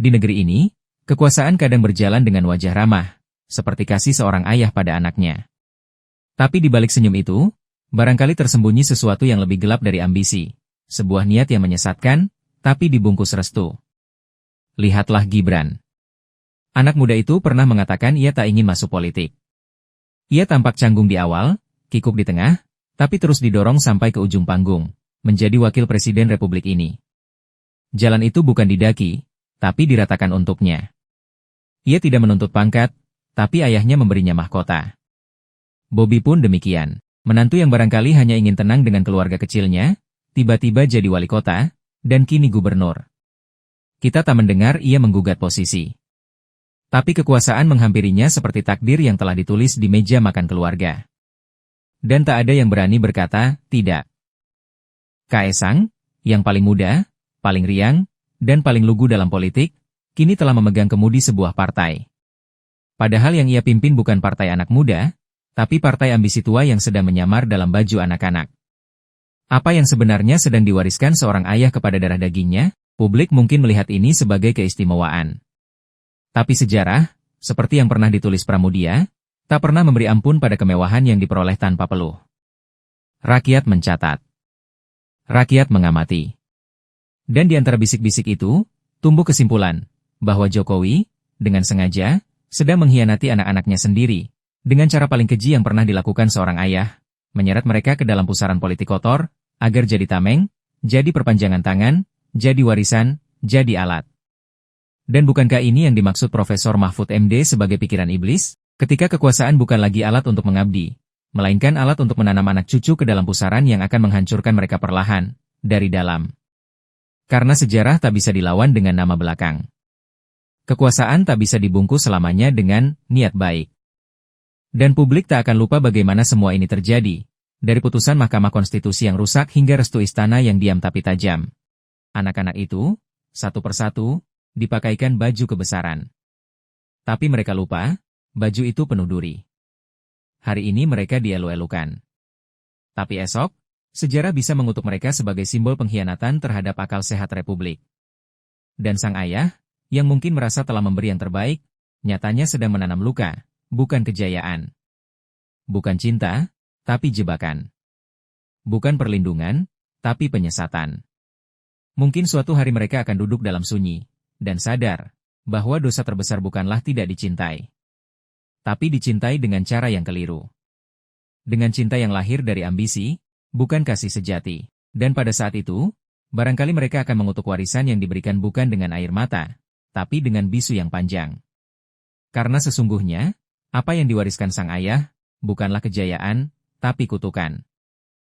Di negeri ini, kekuasaan kadang berjalan dengan wajah ramah, seperti kasih seorang ayah pada anaknya. Tapi di balik senyum itu, barangkali tersembunyi sesuatu yang lebih gelap dari ambisi, sebuah niat yang menyesatkan, tapi dibungkus restu. Lihatlah Gibran. Anak muda itu pernah mengatakan ia tak ingin masuk politik. Ia tampak canggung di awal, kikuk di tengah, tapi terus didorong sampai ke ujung panggung, menjadi wakil presiden Republik ini. Jalan itu bukan didaki, tapi diratakan untuknya. Ia tidak menuntut pangkat, tapi ayahnya memberinya mahkota. Bobby pun demikian. Menantu yang barangkali hanya ingin tenang dengan keluarga kecilnya, tiba-tiba jadi wali kota, dan kini gubernur. Kita tak mendengar ia menggugat posisi. Tapi kekuasaan menghampirinya seperti takdir yang telah ditulis di meja makan keluarga. Dan tak ada yang berani berkata, tidak. Kaesang, yang paling muda, paling riang, dan paling lugu dalam politik, kini telah memegang kemudi sebuah partai. Padahal yang ia pimpin bukan partai anak muda, tapi partai ambisi tua yang sedang menyamar dalam baju anak-anak. Apa yang sebenarnya sedang diwariskan seorang ayah kepada darah dagingnya, publik mungkin melihat ini sebagai keistimewaan. Tapi sejarah, seperti yang pernah ditulis Pramudia, tak pernah memberi ampun pada kemewahan yang diperoleh tanpa peluh. Rakyat mencatat. Rakyat mengamati. Dan di antara bisik-bisik itu, tumbuh kesimpulan, bahwa Jokowi, dengan sengaja, sedang mengkhianati anak-anaknya sendiri, dengan cara paling keji yang pernah dilakukan seorang ayah, menyeret mereka ke dalam pusaran politik kotor, agar jadi tameng, jadi perpanjangan tangan, jadi warisan, jadi alat. Dan bukankah ini yang dimaksud Profesor Mahfud MD sebagai pikiran iblis, ketika kekuasaan bukan lagi alat untuk mengabdi, melainkan alat untuk menanam anak cucu ke dalam pusaran yang akan menghancurkan mereka perlahan, dari dalam. Karena sejarah tak bisa dilawan dengan nama belakang. Kekuasaan tak bisa dibungkus selamanya dengan niat baik. Dan publik tak akan lupa bagaimana semua ini terjadi, dari putusan Mahkamah Konstitusi yang rusak hingga restu istana yang diam tapi tajam. Anak-anak itu, satu persatu, dipakaikan baju kebesaran. Tapi mereka lupa, baju itu penuh duri. Hari ini mereka dielu-elukan. Tapi esok, sejarah bisa mengutuk mereka sebagai simbol pengkhianatan terhadap akal sehat Republik. Dan sang ayah, yang mungkin merasa telah memberi yang terbaik, nyatanya sedang menanam luka, bukan kejayaan. Bukan cinta, tapi jebakan. Bukan perlindungan, tapi penyesatan. Mungkin suatu hari mereka akan duduk dalam sunyi, dan sadar, bahwa dosa terbesar bukanlah tidak dicintai. Tapi dicintai dengan cara yang keliru. Dengan cinta yang lahir dari ambisi, bukan kasih sejati. Dan pada saat itu, barangkali mereka akan mengutuk warisan yang diberikan bukan dengan air mata, tapi dengan bisu yang panjang. Karena sesungguhnya, apa yang diwariskan sang ayah, bukanlah kejayaan, tapi kutukan.